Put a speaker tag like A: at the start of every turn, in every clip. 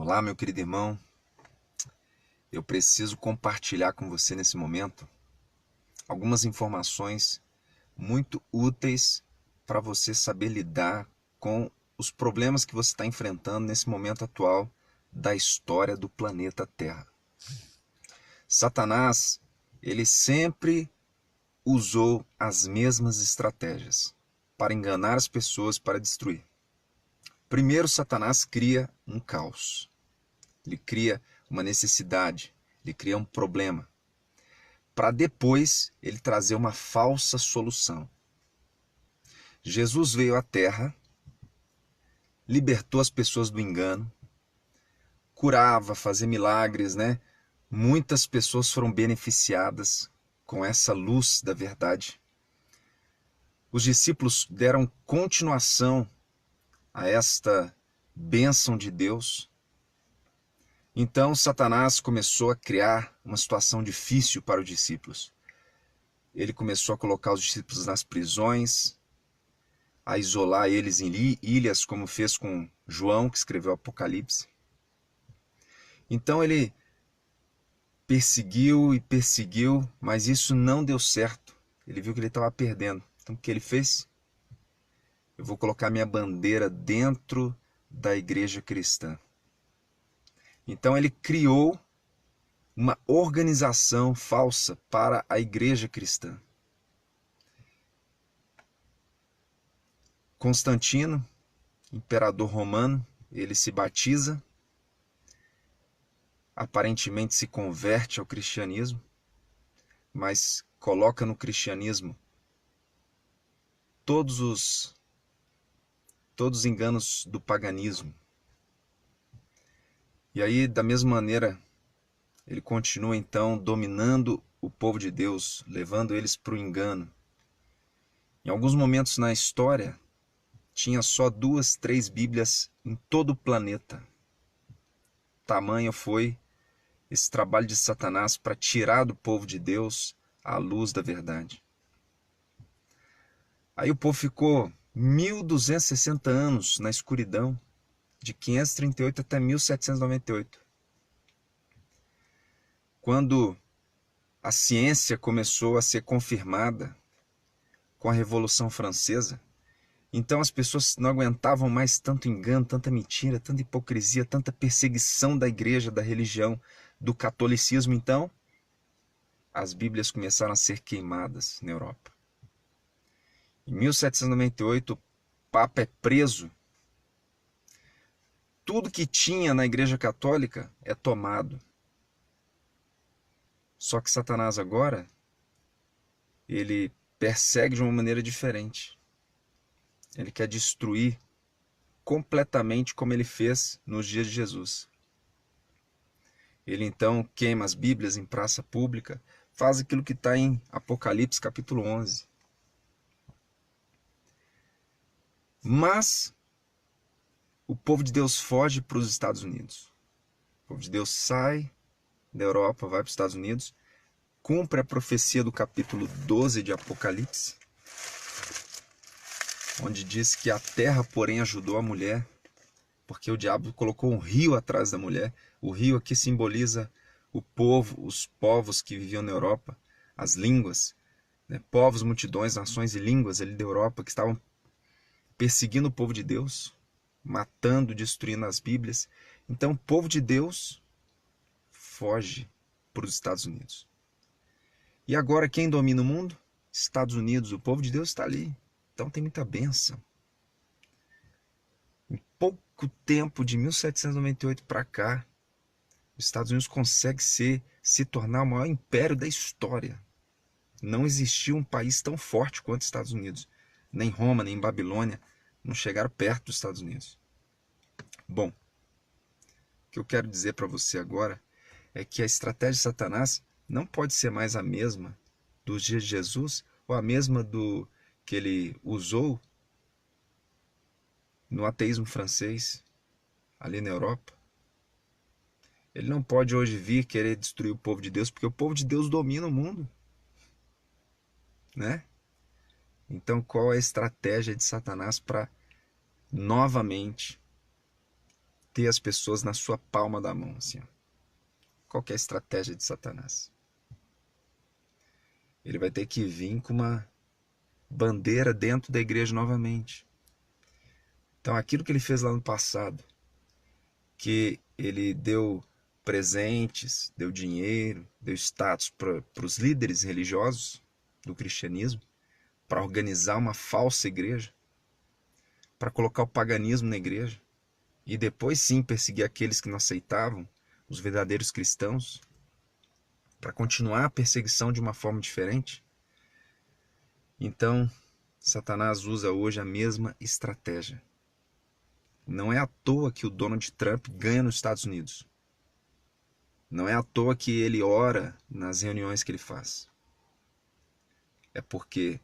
A: Olá, meu querido irmão. Eu preciso compartilhar com você nesse momento algumas informações muito úteis para você saber lidar com os problemas que você está enfrentando nesse momento atual da história do planeta Terra. Satanás, ele sempre usou as mesmas estratégias para enganar as pessoas, para destruir. Primeiro, Satanás cria um caos. Ele cria uma necessidade, ele cria um problema, para depois ele trazer uma falsa solução. Jesus veio à Terra, libertou as pessoas do engano, curava, fazia milagres, né? Muitas pessoas foram beneficiadas com essa luz da verdade. Os discípulos deram continuação a esta bênção de Deus. Então Satanás começou a criar uma situação difícil para os discípulos. Ele começou a colocar os discípulos nas prisões, a isolar eles em ilhas, como fez com João, que escreveu o Apocalipse. Então ele perseguiu e perseguiu, mas isso não deu certo. Ele viu que ele estava perdendo. Então o que ele fez? Eu vou colocar minha bandeira dentro da igreja cristã. Então ele criou uma organização falsa para a igreja cristã. Constantino, imperador romano, ele se batiza, aparentemente se converte ao cristianismo, mas coloca no cristianismo todos os enganos do paganismo. E aí, da mesma maneira, ele continua então dominando o povo de Deus, levando eles para o engano. Em alguns momentos na história, tinha só 2, 3 Bíblias em todo o planeta. Tamanho foi esse trabalho de Satanás para tirar do povo de Deus a luz da verdade. Aí o povo ficou 1260 anos na escuridão, de 538 até 1798. Quando a ciência começou a ser confirmada com a Revolução Francesa, então as pessoas não aguentavam mais tanto engano, tanta mentira, tanta hipocrisia, tanta perseguição da igreja, da religião, do catolicismo. Então, as Bíblias começaram a ser queimadas na Europa. Em 1798, o Papa é preso. Tudo que tinha na Igreja Católica é tomado. Só que Satanás agora, ele persegue de uma maneira diferente. Ele quer destruir completamente como ele fez nos dias de Jesus. Ele então queima as Bíblias em praça pública, faz aquilo que está em Apocalipse capítulo 11. Mas o povo de Deus foge para os Estados Unidos. O povo de Deus sai da Europa, vai para os Estados Unidos, cumpre a profecia do capítulo 12 de Apocalipse, onde diz que a terra, porém, ajudou a mulher, porque o diabo colocou um rio atrás da mulher. O rio aqui simboliza o povo, os povos que viviam na Europa, as línguas, né? Povos, multidões, nações e línguas ali da Europa que estavam perseguindo o povo de Deus, matando, destruindo as Bíblias. Então o povo de Deus foge para os Estados Unidos. E agora quem domina o mundo? Estados Unidos. O povo de Deus está ali. Então tem muita bênção. Em pouco tempo, de 1798 para cá, os Estados Unidos consegue se tornar o maior império da história. Não existiu um país tão forte quanto os Estados Unidos. Nem Roma, nem Babilônia não chegaram perto dos Estados Unidos. Bom, o que eu quero dizer para você agora é que a estratégia de Satanás não pode ser mais a mesma dos dias de Jesus ou a mesma do que ele usou no ateísmo francês, ali na Europa. Ele não pode hoje vir querer destruir o povo de Deus, porque o povo de Deus domina o mundo, né? Então, qual é a estratégia de Satanás para novamente ter as pessoas na sua palma da mão, assim, ó. Qual que é a estratégia de Satanás? Ele vai ter que vir com uma bandeira dentro da igreja novamente. Então, aquilo que ele fez lá no passado, que ele deu presentes, deu dinheiro, deu status para os líderes religiosos do cristianismo, para organizar uma falsa igreja, para colocar o paganismo na igreja, e depois sim perseguir aqueles que não aceitavam, os verdadeiros cristãos, para continuar a perseguição de uma forma diferente. Então, Satanás usa hoje a mesma estratégia. Não é à toa que o Donald Trump ganha nos Estados Unidos. Não é à toa que ele ora nas reuniões que ele faz. É porque,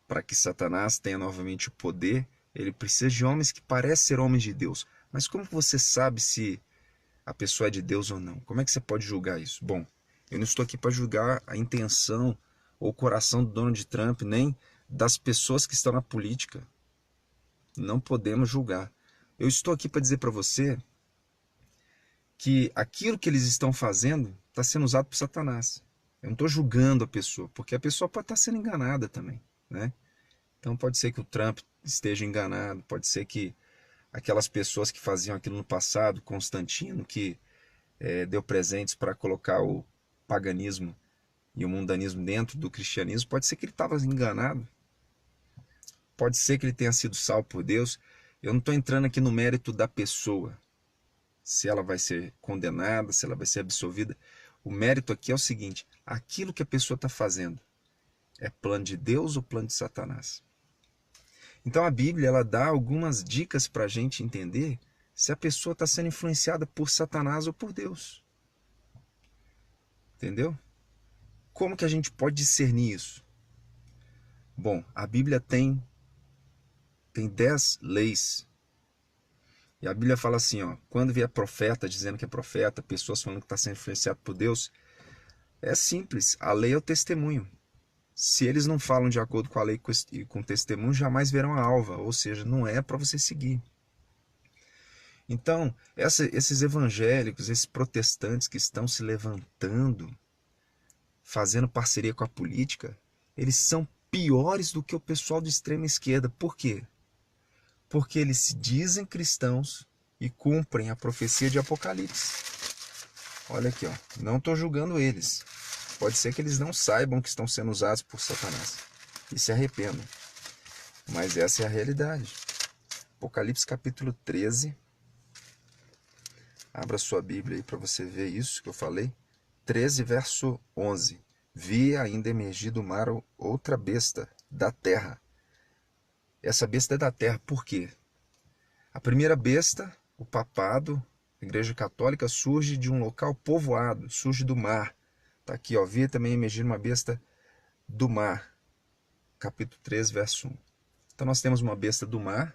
A: para que Satanás tenha novamente o poder, ele precisa de homens que parecem ser homens de Deus. Mas como você sabe se a pessoa é de Deus ou não? Como é que você pode julgar isso? Bom, eu não estou aqui para julgar a intenção ou o coração do Donald Trump, nem das pessoas que estão na política. Não podemos julgar. Eu estou aqui para dizer para você que aquilo que eles estão fazendo está sendo usado por Satanás. Eu não estou julgando a pessoa, porque a pessoa pode estar sendo enganada também, né? Então pode ser que o Trump esteja enganado, pode ser que aquelas pessoas que faziam aquilo no passado, Constantino, que deu presentes para colocar o paganismo e o mundanismo dentro do cristianismo, pode ser que ele estava enganado, pode ser que ele tenha sido salvo por Deus. Eu não estou entrando aqui no mérito da pessoa, se ela vai ser condenada, se ela vai ser absolvida. O mérito aqui é o seguinte: aquilo que a pessoa está fazendo é plano de Deus ou plano de Satanás? Então a Bíblia ela dá algumas dicas para a gente entender se a pessoa está sendo influenciada por Satanás ou por Deus. Entendeu? Como que a gente pode discernir isso? Bom, a Bíblia tem 10 leis. E a Bíblia fala assim, ó, quando vier profeta dizendo que é profeta, pessoas falando que está sendo influenciado por Deus, é simples, a lei é o testemunho. Se eles não falam de acordo com a lei e com o testemunho, jamais verão a alva, ou seja, não é para você seguir. Então, esses evangélicos, esses protestantes que estão se levantando, fazendo parceria com a política, eles são piores do que o pessoal de extrema esquerda. Por quê? Porque eles se dizem cristãos e cumprem a profecia de Apocalipse. Olha aqui, ó, não estou julgando eles. Pode ser que eles não saibam que estão sendo usados por Satanás e se arrependam. Mas essa é a realidade. Apocalipse capítulo 13. Abra sua Bíblia aí para você ver isso que eu falei. 13, verso 11. Vi ainda emergir do mar outra besta da terra. Essa besta é da terra, por quê? A primeira besta, o papado, a Igreja Católica, surge de um local povoado, surge do mar. Está aqui, ó, vi também emergir uma besta do mar. Capítulo 13, verso 1. Então nós temos uma besta do mar.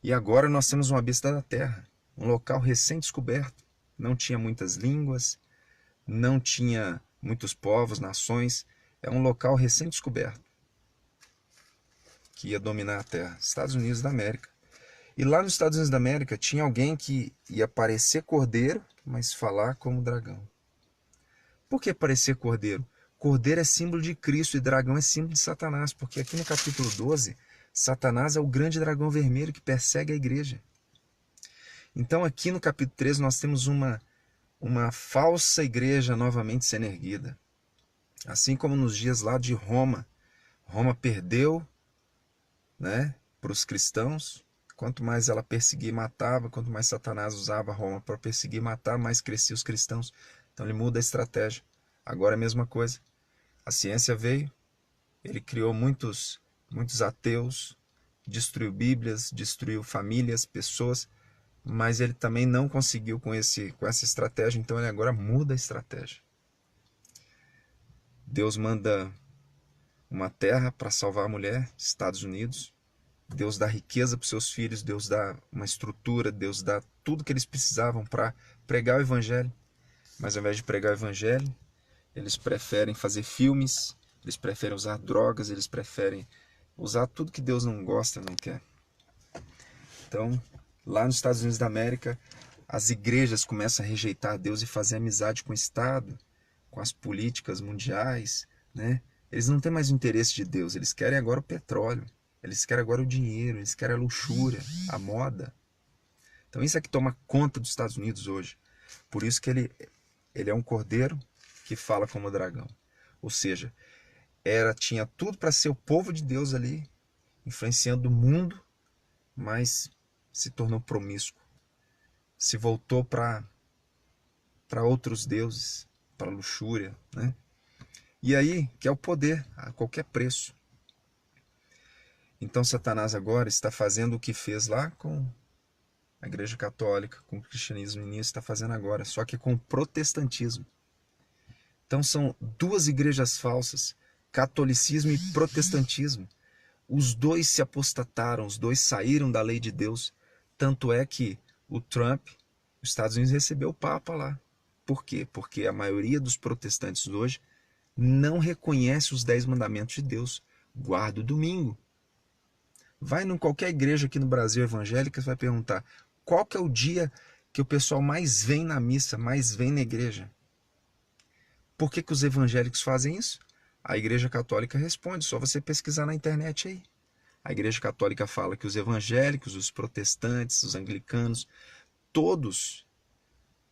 A: E agora nós temos uma besta da terra. Um local recém-descoberto. Não tinha muitas línguas, não tinha muitos povos, nações. É um local recém-descoberto que ia dominar a terra. Estados Unidos da América. E lá nos Estados Unidos da América tinha alguém que ia parecer cordeiro, mas falar como dragão. Por que parecer cordeiro? Cordeiro é símbolo de Cristo e dragão é símbolo de Satanás, porque aqui no capítulo 12, Satanás é o grande dragão vermelho que persegue a igreja. Então aqui no capítulo 13 nós temos uma falsa igreja novamente sendo erguida. Assim como nos dias lá de Roma. Roma perdeu, né, para os cristãos. Quanto mais ela perseguia e matava, quanto mais Satanás usava Roma para perseguir e matar, mais cresciam os cristãos. Então ele muda a estratégia. Agora é a mesma coisa. A ciência veio, ele criou muitos ateus, destruiu Bíblias, destruiu famílias, pessoas, mas ele também não conseguiu com essa estratégia, então ele agora muda a estratégia. Deus manda uma terra para salvar a mulher, Estados Unidos. Deus dá riqueza para os seus filhos, Deus dá uma estrutura, Deus dá tudo que eles precisavam para pregar o evangelho. Mas ao invés de pregar o evangelho, eles preferem fazer filmes, eles preferem usar drogas, eles preferem usar tudo que Deus não gosta, não quer. Então, Lá nos Estados Unidos da América, as igrejas começam a rejeitar Deus e fazer amizade com o Estado, com as políticas mundiais, né? Eles não têm mais o interesse de Deus, eles querem agora o petróleo, eles querem agora o dinheiro, eles querem a luxúria, a moda. Então isso é que toma conta dos Estados Unidos hoje. Por isso que ele é um cordeiro que fala como dragão. Ou seja, tinha tudo para ser o povo de Deus ali, influenciando o mundo, mas se tornou promíscuo. Se voltou para outros deuses, para luxúria, né? E aí, que é o poder a qualquer preço. Então Satanás agora está fazendo o que fez lá com a Igreja Católica, com o cristianismo no início, está fazendo agora, só que com o protestantismo. Então são duas igrejas falsas, catolicismo e protestantismo. Os dois se apostataram, os dois saíram da lei de Deus. Tanto é que o Trump, os Estados Unidos, recebeu o Papa lá. Por quê? Porque a maioria dos protestantes hoje não reconhece os 10 mandamentos de Deus. Guarda o domingo. Vai em qualquer igreja aqui no Brasil evangélica, você vai perguntar qual que é o dia que o pessoal mais vem na missa, mais vem na igreja. Por que os evangélicos fazem isso? A Igreja Católica responde, só você pesquisar na internet aí. A Igreja Católica fala que os evangélicos, os protestantes, os anglicanos, todos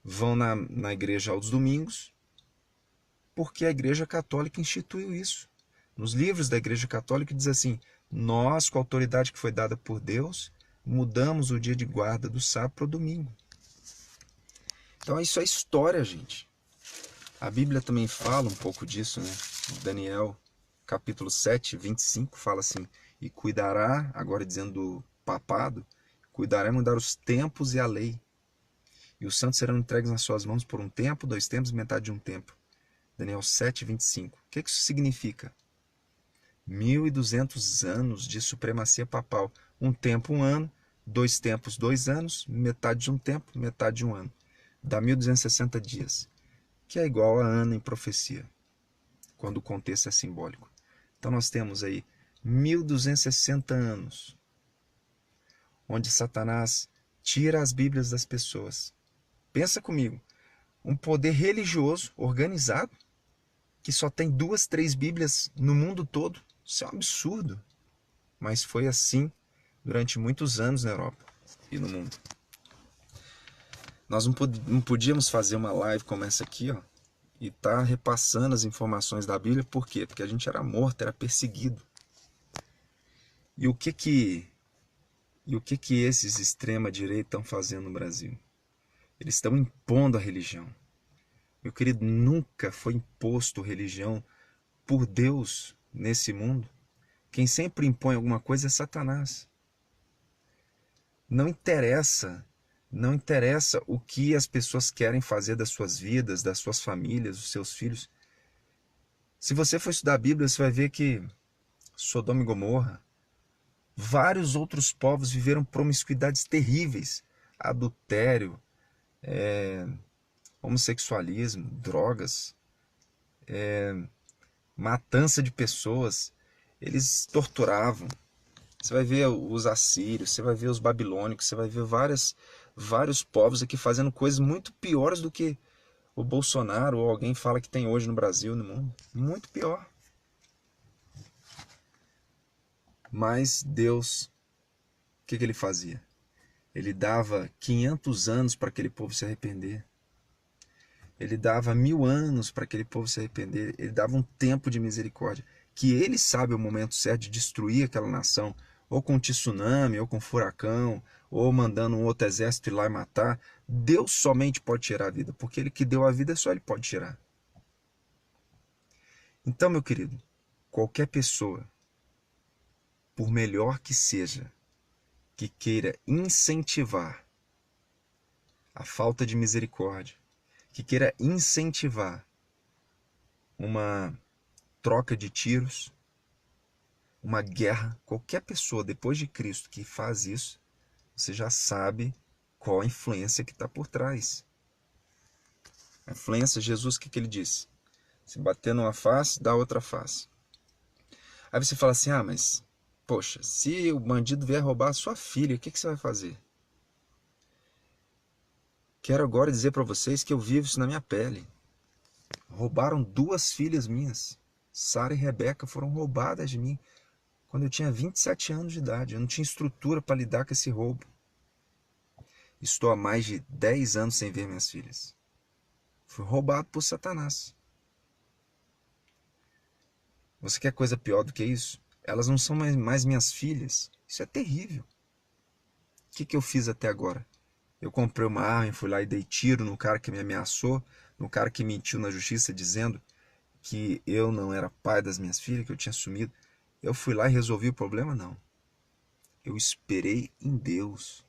A: vão na igreja aos domingos, porque a Igreja Católica instituiu isso. Nos livros da Igreja Católica diz assim, nós, com a autoridade que foi dada por Deus, mudamos o dia de guarda do sábado para o domingo. Então isso é história, gente. A Bíblia também fala um pouco disso, né? Daniel, capítulo 7, 25, fala assim, e cuidará, agora dizendo do papado, cuidará em mudar os tempos e a lei. E os santos serão entregues nas suas mãos por um tempo, 2 tempos e metade de um tempo. Daniel 7, 25. O que isso significa? 1.200 anos de supremacia papal. Um tempo, 1 ano, 2 tempos, 2 anos, metade de um tempo, metade de um ano. Dá 1.260 dias, que é igual a ano em profecia, quando o contexto é simbólico. Então nós temos aí 1.260 anos, onde Satanás tira as Bíblias das pessoas. Pensa comigo, um poder religioso, organizado, que só tem 2, 3 Bíblias no mundo todo. Isso é um absurdo. Mas foi assim durante muitos anos na Europa e no mundo. Nós não podíamos fazer uma live como essa aqui, ó, e tá repassando as informações da Bíblia. Por quê? Porque a gente era morto, era perseguido. E o que esses extrema-direita estão fazendo no Brasil? Eles estão impondo a religião. Meu querido, nunca foi imposto religião por Deus nesse mundo. Quem sempre impõe alguma coisa é Satanás. Não interessa o que as pessoas querem fazer das suas vidas, das suas famílias, dos seus filhos. Se você for estudar a Bíblia, você vai ver que Sodoma e Gomorra, vários outros povos viveram promiscuidades terríveis, adultério, homossexualismo, drogas, matança de pessoas. Eles torturavam. Você vai ver os assírios, você vai ver os babilônicos, você vai ver vários povos aqui fazendo coisas muito piores do que o Bolsonaro ou alguém fala que tem hoje no Brasil, no mundo. Muito pior. Mas Deus, o que ele fazia? Ele dava 500 anos para aquele povo se arrepender. Ele dava 1000 anos para aquele povo se arrepender. Ele dava um tempo de misericórdia. Que ele sabe o momento certo de destruir aquela nação, ou com tsunami, ou com furacão, ou mandando um outro exército ir lá e matar. Deus somente pode tirar a vida, porque ele que deu a vida, só ele pode tirar. Então, meu querido, qualquer pessoa, por melhor que seja, que queira incentivar a falta de misericórdia, que queira incentivar uma troca de tiros, uma guerra, qualquer pessoa depois de Cristo que faz isso, você já sabe qual a influência que está por trás. A influência, Jesus, o que ele disse? Se bater numa face, dá outra face. Aí você fala assim, mas, poxa, se o bandido vier roubar a sua filha, o que você vai fazer? Quero agora dizer para vocês que eu vivo isso na minha pele. Roubaram 2 filhas minhas. Sara e Rebeca foram roubadas de mim quando eu tinha 27 anos de idade. Eu não tinha estrutura para lidar com esse roubo. Estou há mais de 10 anos sem ver minhas filhas. Fui roubado por Satanás. Você quer coisa pior do que isso? Elas não são mais minhas filhas. Isso é terrível. O que eu fiz até agora? Eu comprei uma arma e fui lá e dei tiro no cara que me ameaçou, no cara que mentiu na justiça dizendo que eu não era pai das minhas filhas, que eu tinha sumido. Eu fui lá e resolvi o problema? Não. Eu esperei em Deus.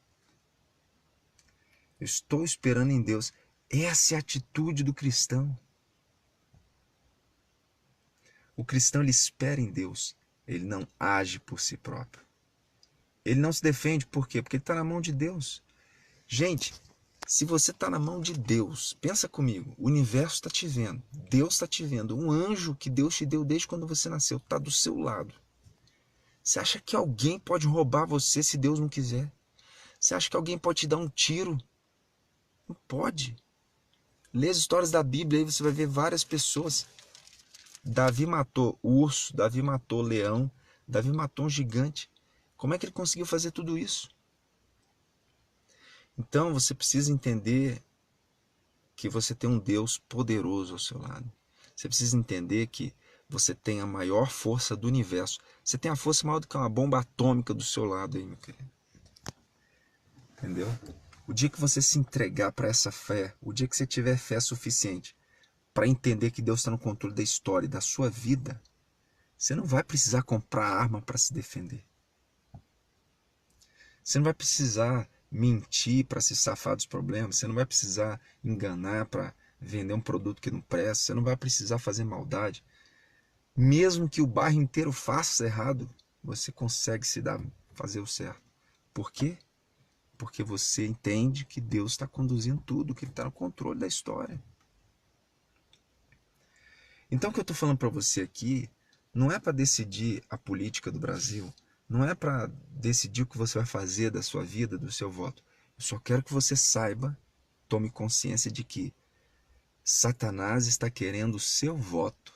A: Eu estou esperando em Deus. Essa é a atitude do cristão. O cristão, ele espera em Deus. Ele não age por si próprio. Ele não se defende. Por quê? Porque ele está na mão de Deus. Gente, se você está na mão de Deus, pensa comigo, o universo está te vendo, Deus está te vendo, um anjo que Deus te deu desde quando você nasceu está do seu lado. Você acha que alguém pode roubar você se Deus não quiser? Você acha que alguém pode te dar um tiro? Não pode. Lê as histórias da Bíblia aí, você vai ver várias pessoas. Davi matou urso, Davi matou leão, Davi matou um gigante. Como é que ele conseguiu fazer tudo isso? Então você precisa entender que você tem um Deus poderoso ao seu lado. Você precisa entender que você tem a maior força do universo. Você tem a força maior do que uma bomba atômica do seu lado aí, meu querido. Entendeu? O dia que você se entregar para essa fé, o dia que você tiver fé suficiente para entender que Deus está no controle da história e da sua vida, você não vai precisar comprar arma para se defender. Você não vai precisar mentir para se safar dos problemas. Você não vai precisar enganar para vender um produto que não presta. Você não vai precisar fazer maldade. Mesmo que o bairro inteiro faça errado, você consegue fazer o certo. Por quê? Porque você entende que Deus está conduzindo tudo, que Ele está no controle da história. Então o que eu estou falando para você aqui não é para decidir a política do Brasil, não é para decidir o que você vai fazer da sua vida, do seu voto. Eu só quero que você saiba, tome consciência de que Satanás está querendo o seu voto.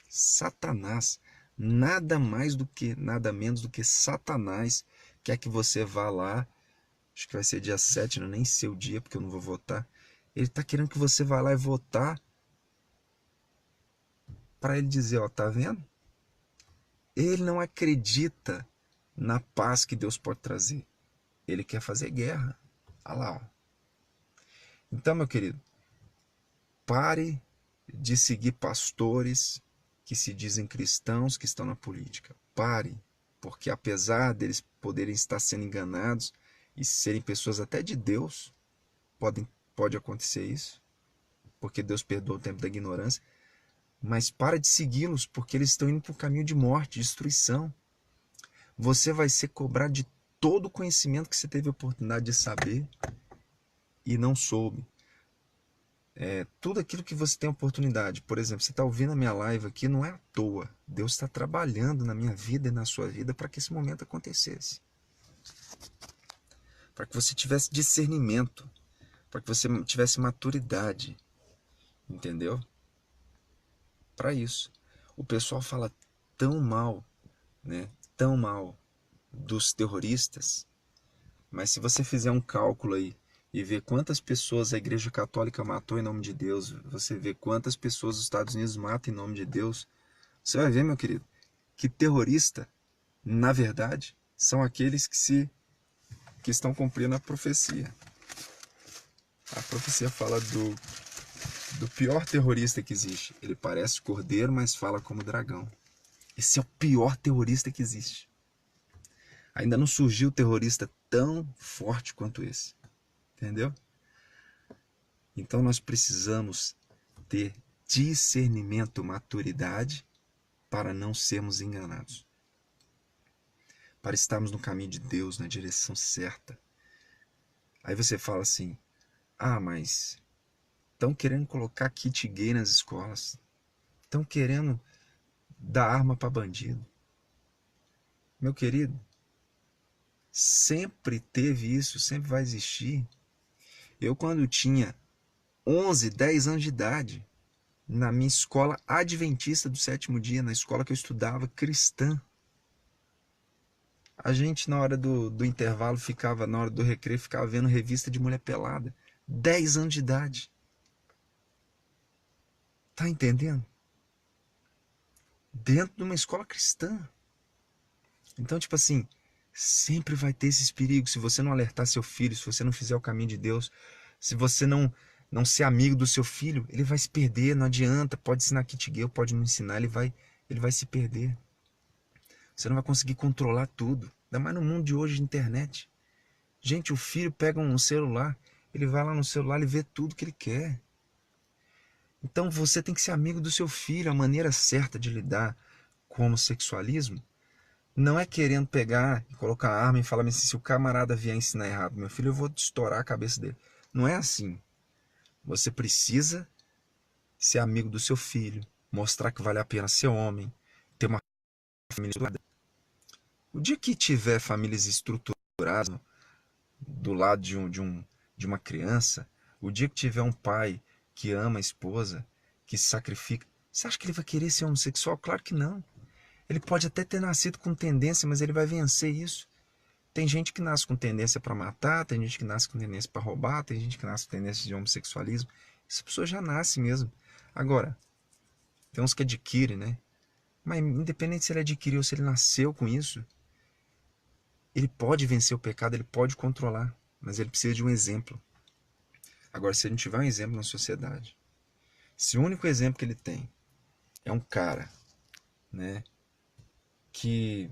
A: Satanás, nada mais do que, nada menos do que Satanás quer que você vá lá, acho que vai ser dia 7, não é nem seu dia, porque eu não vou votar. Ele está querendo que você vá lá e votar para ele dizer, ó, tá vendo? Ele não acredita na paz que Deus pode trazer. Ele quer fazer guerra. Olha lá, ó. Então, meu querido, pare de seguir pastores que se dizem cristãos que estão na política. Pare, porque apesar deles poderem estar sendo enganados e serem pessoas até de Deus, pode acontecer isso, porque Deus perdoa o tempo da ignorância, mas para de segui-los, porque eles estão indo para um caminho de morte, de destruição. Você vai ser cobrado de todo o conhecimento que você teve a oportunidade de saber e não soube. Tudo aquilo que você tem oportunidade. Por exemplo, você está ouvindo a minha live aqui, não é à toa. Deus está trabalhando na minha vida e na sua vida para que esse momento acontecesse. Para que você tivesse discernimento. Para que você tivesse maturidade. Entendeu? Para isso. O pessoal fala tão mal, né? Tão mal dos terroristas. Mas se você fizer um cálculo aí e ver quantas pessoas a Igreja Católica matou em nome de Deus, você vê quantas pessoas os Estados Unidos matam em nome de Deus, você vai ver, meu querido, que terrorista, na verdade, são aqueles que estão cumprindo a profecia. A profecia fala do pior terrorista que existe. Ele parece cordeiro, mas fala como dragão. Esse é o pior terrorista que existe. Ainda não surgiu terrorista tão forte quanto esse. Entendeu? Então nós precisamos ter discernimento, maturidade para não sermos enganados. Para estarmos no caminho de Deus, na direção certa. Aí você fala assim, mas estão querendo colocar kit gay nas escolas. Estão querendo dar arma para bandido. Meu querido, sempre teve isso, sempre vai existir. Eu, quando tinha 11, 10 anos de idade, na minha escola adventista do sétimo dia, na escola que eu estudava, cristã, a gente, na hora do intervalo, ficava, na hora do recreio, ficava vendo revista de mulher pelada. 10 anos de idade. Tá entendendo? Dentro de uma escola cristã. Então, tipo assim, sempre vai ter esses perigos. Se você não alertar seu filho, se você não fizer o caminho de Deus, se você não ser amigo do seu filho, ele vai se perder, não adianta. Pode ensinar kit gay, pode não ensinar, ele vai se perder. Você não vai conseguir controlar tudo. Ainda mais no mundo de hoje de internet. Gente, o filho pega um celular, ele vai lá no celular, ele vê tudo que ele quer. Então você tem que ser amigo do seu filho. A maneira certa de lidar com o homossexualismo não é querendo pegar e colocar a arma e falar assim, se o camarada vier ensinar errado meu filho, eu vou estourar a cabeça dele. Não é assim. Você precisa ser amigo do seu filho, mostrar que vale a pena ser homem, ter uma família estruturada. O dia que tiver famílias estruturadas do lado de uma criança, o dia que tiver um pai que ama a esposa, que se sacrifica, você acha que ele vai querer ser homossexual? Claro que não. Ele pode até ter nascido com tendência, mas ele vai vencer isso. Tem gente que nasce com tendência para matar, tem gente que nasce com tendência para roubar, tem gente que nasce com tendência de homossexualismo. Essa pessoa já nasce mesmo. Agora, tem uns que adquirem, né? Mas independente se ele adquiriu ou se ele nasceu com isso, ele pode vencer o pecado, ele pode controlar, mas ele precisa de um exemplo. Agora, se ele não tiver um exemplo na sociedade, se o único exemplo que ele tem é um cara, né, que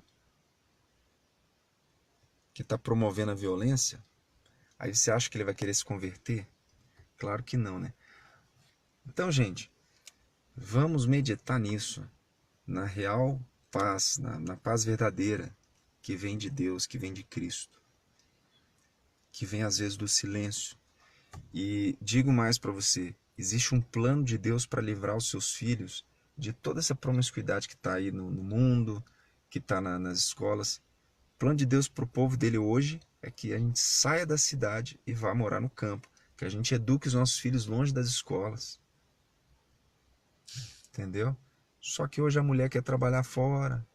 A: está promovendo a violência, aí você acha que ele vai querer se converter? Claro que não, né? Então, gente, vamos meditar nisso, na real paz, na paz verdadeira que vem de Deus, que vem de Cristo, que vem às vezes do silêncio. E digo mais para você, existe um plano de Deus para livrar os seus filhos de toda essa promiscuidade que está aí no mundo, que está nas escolas. O plano de Deus para o povo dele hoje é que a gente saia da cidade e vá morar no campo, que a gente eduque os nossos filhos longe das escolas. Entendeu? Só que hoje a mulher quer trabalhar fora,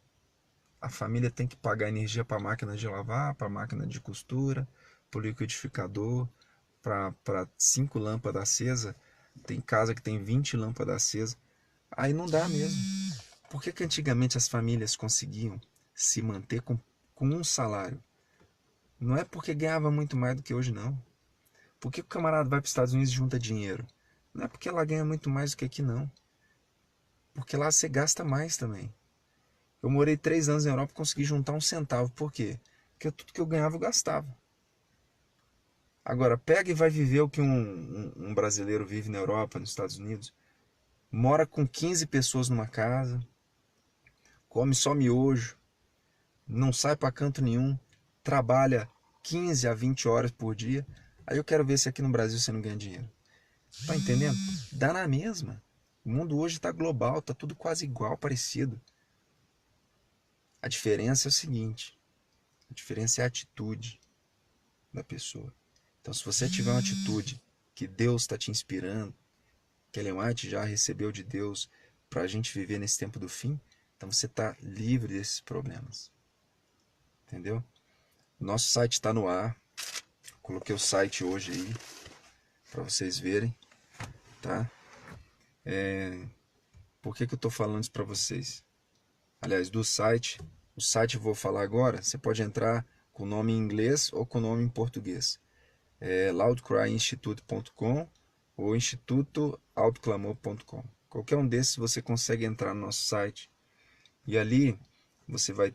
A: a família tem que pagar energia para a máquina de lavar, para a máquina de costura, para o liquidificador, para 5 lâmpadas acesas. Tem casa que tem 20 lâmpadas acesas. Aí não dá mesmo. Por que antigamente as famílias conseguiam se manter com um salário? Não é porque ganhava muito mais do que hoje, não. Por que o camarada vai para os Estados Unidos e junta dinheiro? Não é porque lá ganha muito mais do que aqui, não. Porque lá você gasta mais também. Eu morei 3 anos na Europa e consegui juntar um centavo. Por quê? Porque tudo que eu ganhava eu gastava. Agora, pega e vai viver o que um brasileiro vive na Europa, nos Estados Unidos. Mora com 15 pessoas numa casa, come só miojo, não sai para canto nenhum, trabalha 15 a 20 horas por dia. Aí eu quero ver se aqui no Brasil você não ganha dinheiro. Tá entendendo? Dá na mesma. O mundo hoje está global, está tudo quase igual, parecido. A diferença é o seguinte, a diferença é a atitude da pessoa. Então, se você tiver uma atitude que Deus está te inspirando, que Ellen White já recebeu de Deus para a gente viver nesse tempo do fim, então você está livre desses problemas. Entendeu? Nosso site está no ar. Coloquei o site hoje aí para vocês verem, tá? Por que eu estou falando isso para vocês? Aliás, do site, o site eu vou falar agora, você pode entrar com o nome em inglês ou com o nome em português. É loudcryinstitute.com ou institutoautoclamor.com. Qualquer um desses você consegue entrar no nosso site e ali você vai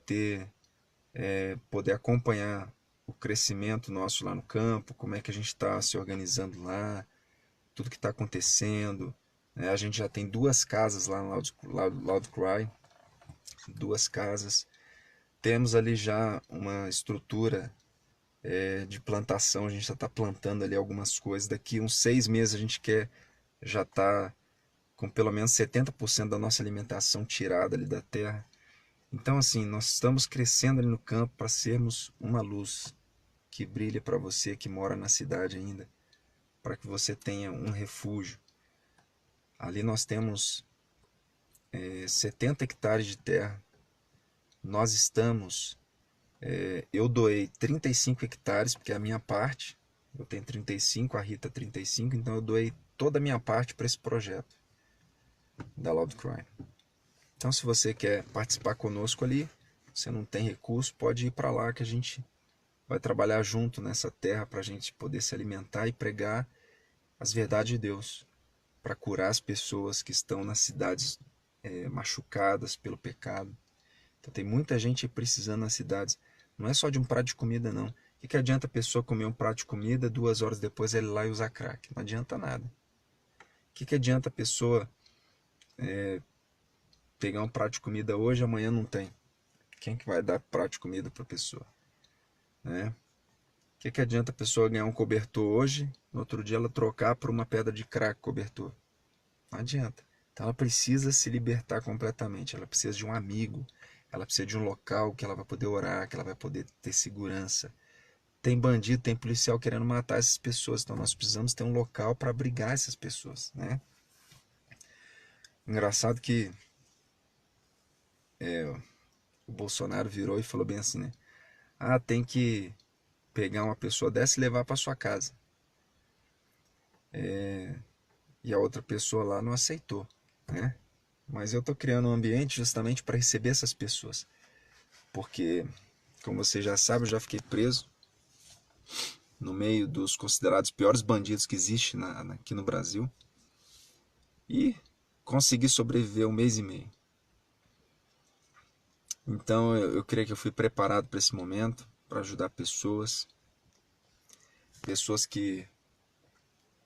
A: poder acompanhar o crescimento nosso lá no campo, como é que a gente está se organizando lá, tudo que está acontecendo. A gente já tem 2 casas lá no Loud Cry, 2 casas. Temos ali já uma estrutura de plantação, a gente já está plantando ali algumas coisas. Daqui uns 6 meses a gente quer já estar com pelo menos 70% da nossa alimentação tirada ali da terra. Então assim, nós estamos crescendo ali no campo para sermos uma luz que brilha para você que mora na cidade ainda. para que você tenha um refúgio. Ali nós temos 70 hectares de terra. Nós estamos... eu doei 35 hectares, porque é a minha parte. Eu tenho 35, a Rita 35, então eu doei toda a minha parte para esse projeto da Loud Cry. Então, se você quer participar conosco ali, você não tem recurso, pode ir para lá que a gente vai trabalhar junto nessa terra para a gente poder se alimentar e pregar as verdades de Deus, para curar as pessoas que estão nas cidades machucadas pelo pecado. Então, tem muita gente precisando nas cidades. Não é só de um prato de comida, não. O que adianta a pessoa comer um prato de comida, 2 horas depois ele ir lá e usar crack? Não adianta nada. O que adianta a pessoa pegar um prato de comida hoje, amanhã não tem? Quem que vai dar prato de comida para a pessoa? Né? O que adianta a pessoa ganhar um cobertor hoje, no outro dia ela trocar por uma pedra de crack cobertor? Não adianta. Então ela precisa se libertar completamente. Ela precisa de um amigo. Ela precisa de um local que ela vai poder orar, que ela vai poder ter segurança. Tem bandido, tem policial querendo matar essas pessoas. Então nós precisamos ter um local para abrigar essas pessoas, né? Engraçado que o Bolsonaro virou e falou bem assim, né? Ah, tem que pegar uma pessoa dessa e levar para sua casa. E a outra pessoa lá não aceitou, né? Mas eu estou criando um ambiente justamente para receber essas pessoas. Porque, como você já sabe, eu já fiquei preso no meio dos considerados piores bandidos que existem aqui no Brasil. E consegui sobreviver 1 mês e meio. Então eu creio que eu fui preparado para esse momento, para ajudar pessoas que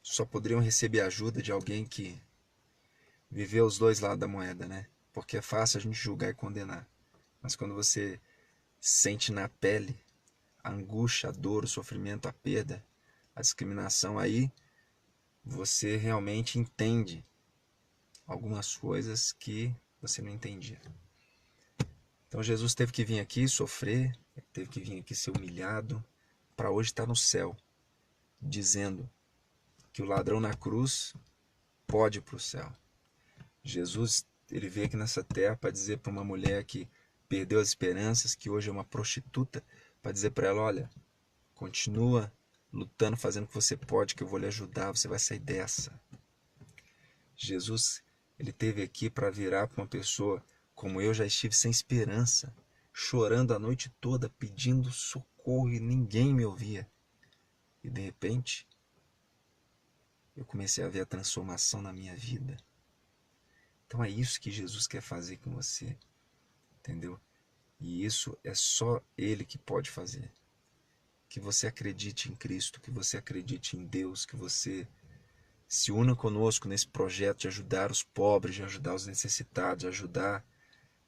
A: só poderiam receber ajuda de alguém que viveu os dois lados da moeda, né? Porque é fácil a gente julgar e condenar. Mas quando você sente na pele a angústia, a dor, o sofrimento, a perda, a discriminação, aí você realmente entende algumas coisas que você não entendia. Então Jesus teve que vir aqui sofrer, teve que vir aqui ser humilhado, para hoje estar no céu, dizendo que o ladrão na cruz pode ir para o céu. Jesus, ele veio aqui nessa terra para dizer para uma mulher que perdeu as esperanças, que hoje é uma prostituta, para dizer para ela, olha, continua lutando, fazendo o que você pode, que eu vou lhe ajudar, você vai sair dessa. Jesus, ele esteve aqui para virar para uma pessoa como eu já estive sem esperança, chorando a noite toda, pedindo socorro e ninguém me ouvia. E de repente, eu comecei a ver a transformação na minha vida. Então é isso que Jesus quer fazer com você, entendeu? E isso é só Ele que pode fazer. Que você acredite em Cristo, que você acredite em Deus, que você se una conosco nesse projeto de ajudar os pobres, de ajudar os necessitados, de ajudar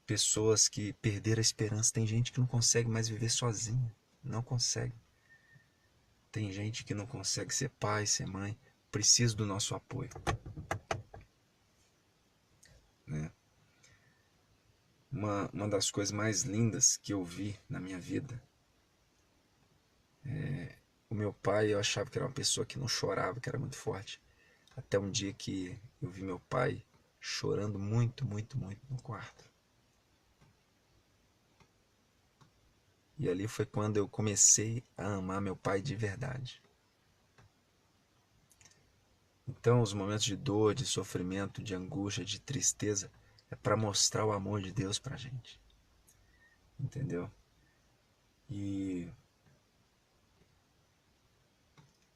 A: pessoas que perderam a esperança. Tem gente que não consegue mais viver sozinha, não consegue. Tem gente que não consegue ser pai, ser mãe, precisa do nosso apoio. Né? Uma das coisas mais lindas que eu vi na minha vida, o meu pai, eu achava que era uma pessoa que não chorava, que era muito forte. Até um dia que eu vi meu pai chorando muito, muito, muito no quarto. E ali foi quando eu comecei a amar meu pai de verdade. Então, os momentos de dor, de sofrimento, de angústia, de tristeza, é para mostrar o amor de Deus pra gente. Entendeu? E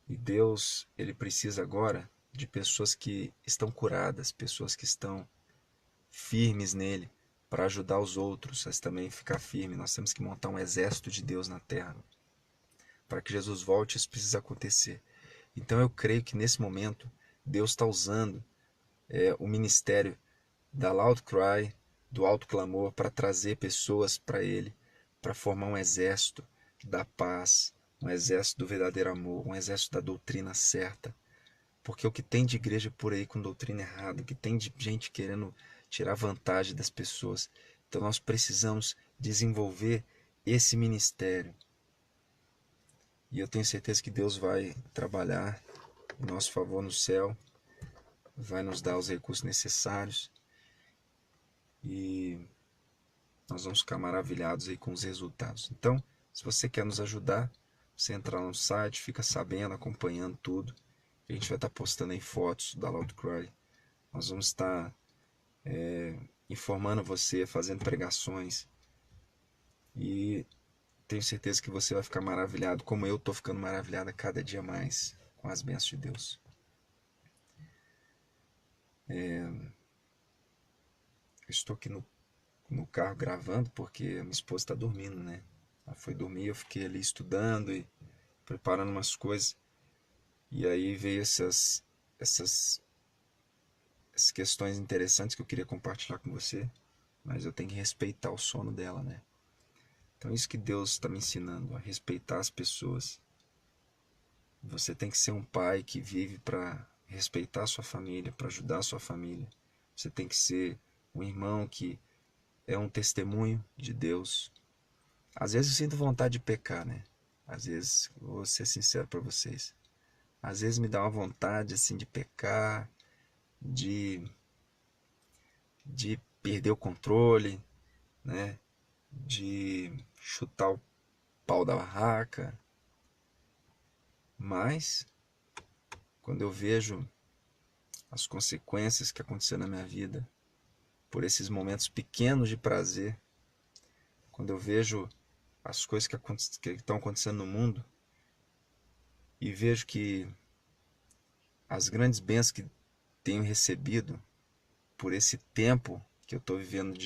A: Deus, ele precisa agora de pessoas que estão curadas, pessoas que estão firmes nele, para ajudar os outros a também ficar firme. Nós temos que montar um exército de Deus na terra. Para que Jesus volte, isso precisa acontecer. Então eu creio que nesse momento, Deus está usando o ministério da Loud Cry, do alto clamor, para trazer pessoas para Ele, para formar um exército da paz, um exército do verdadeiro amor, um exército da doutrina certa. Porque o que tem de igreja por aí com doutrina errada, o que tem de gente querendo tirar vantagem das pessoas. Então nós precisamos desenvolver esse ministério. E eu tenho certeza que Deus vai trabalhar em nosso favor no céu, vai nos dar os recursos necessários e nós vamos ficar maravilhados aí com os resultados. Então, se você quer nos ajudar, você entra lá no site, fica sabendo, acompanhando tudo. A gente vai estar postando aí fotos da Loudcry. Nós vamos estar informando você, fazendo pregações. E tenho certeza que você vai ficar maravilhado, como eu estou ficando maravilhado a cada dia mais com as bênçãos de Deus. Eu estou aqui no carro gravando porque a minha esposa está dormindo, né? Ela foi dormir, eu fiquei ali estudando e preparando umas coisas. E aí veio essas questões interessantes que eu queria compartilhar com você, mas eu tenho que respeitar o sono dela, né? Então isso que Deus está me ensinando, a respeitar as pessoas. Você tem que ser um pai que vive para respeitar a sua família, para ajudar a sua família. Você tem que ser um irmão que é um testemunho de Deus. Às vezes eu sinto vontade de pecar, né? Às vezes, vou ser sincero para vocês, às vezes me dá uma vontade assim de pecar, de perder o controle, né? De chutar o pau da barraca. Mas quando eu vejo as consequências que aconteceram na minha vida por esses momentos pequenos de prazer, quando eu vejo as coisas que estão acontecendo no mundo e vejo que as grandes bênçãos que tenho recebido por esse tempo que eu estou vivendo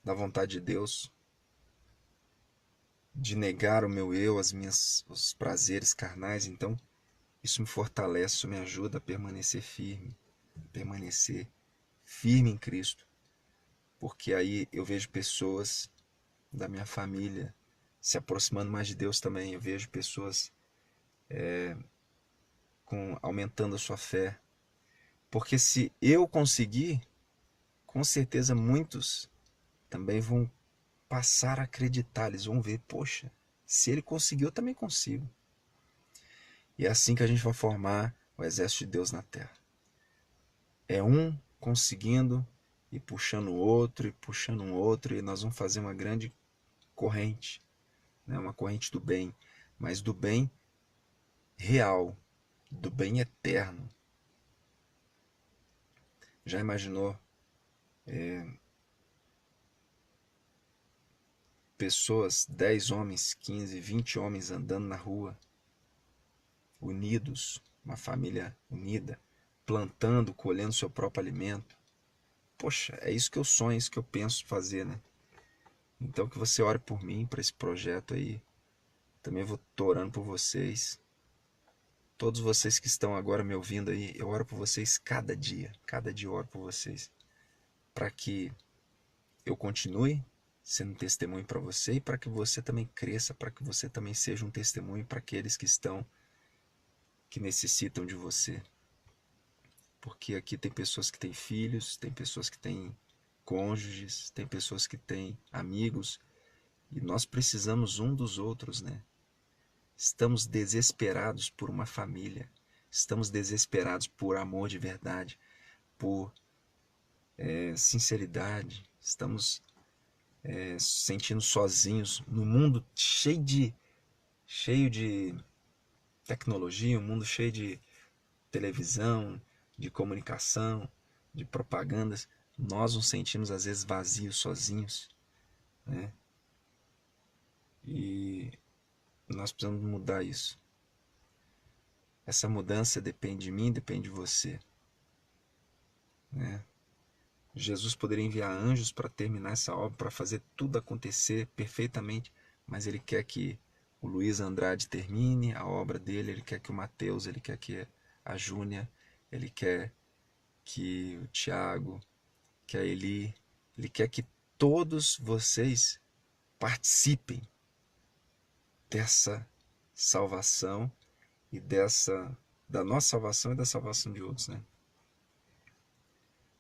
A: da vontade de Deus, de negar o meu eu, os prazeres carnais, então isso me fortalece, isso me ajuda a permanecer firme em Cristo, porque aí eu vejo pessoas da minha família se aproximando mais de Deus também, eu vejo pessoas aumentando a sua fé, porque se eu conseguir, com certeza muitos também vão passar a acreditar, eles vão ver, poxa, se ele conseguiu, eu também consigo. E é assim que a gente vai formar o exército de Deus na terra. É um conseguindo e puxando o outro, e puxando um outro, e nós vamos fazer uma grande corrente, né? Uma corrente do bem, mas do bem real, do bem eterno. Já imaginou pessoas, 10 homens, 15, 20 homens andando na rua, unidos, uma família unida, plantando, colhendo seu próprio alimento? Poxa, é isso que eu sonho, é isso que eu penso fazer, né? Então que você ore por mim, para esse projeto aí. Também vou estar orando por vocês. Todos vocês que estão agora me ouvindo aí, eu oro por vocês cada dia eu oro por vocês, para que eu continue sendo um testemunho para você e para que você também cresça, para que você também seja um testemunho para aqueles que necessitam de você. Porque aqui tem pessoas que têm filhos, tem pessoas que têm cônjuges, tem pessoas que têm amigos, e nós precisamos um dos outros, né? Estamos desesperados por uma família, estamos desesperados por amor de verdade, por sinceridade, estamos sentindo sozinhos no mundo cheio de tecnologia, um mundo cheio de televisão, de comunicação, de propagandas. Nós nos sentimos às vezes vazios, sozinhos, né? E nós precisamos mudar isso. Essa mudança depende de mim, depende de você, né? Jesus poderia enviar anjos para terminar essa obra, para fazer tudo acontecer perfeitamente, mas ele quer que o Luiz Andrade termine a obra dele, ele quer que o Mateus, ele quer que a Júnia, ele quer que o Tiago, que a Eli, ele quer que todos vocês participem dessa salvação e da nossa salvação e da salvação de outros, né?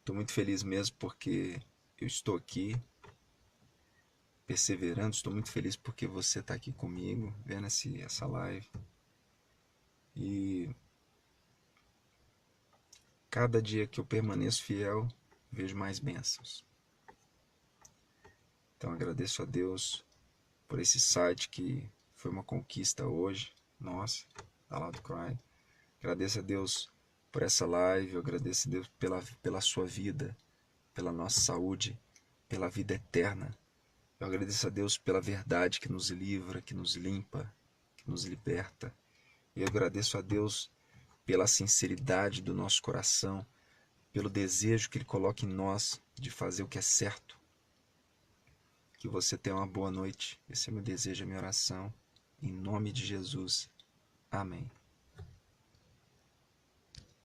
A: Estou muito feliz mesmo porque eu estou aqui perseverando, estou muito feliz porque você está aqui comigo, vendo essa live. E Cada dia que eu permaneço fiel, vejo mais bênçãos. Então agradeço a Deus por esse site que foi uma conquista hoje, nossa, da Loud Cry. Agradeço a Deus por essa live, eu agradeço a Deus pela sua vida, pela nossa saúde, pela vida eterna. Eu agradeço a Deus pela verdade que nos livra, que nos limpa, que nos liberta. E eu agradeço a Deus pela sinceridade do nosso coração, pelo desejo que Ele coloca em nós de fazer o que é certo. Que você tenha uma boa noite. Esse é meu desejo, a minha oração. Em nome de Jesus. Amém.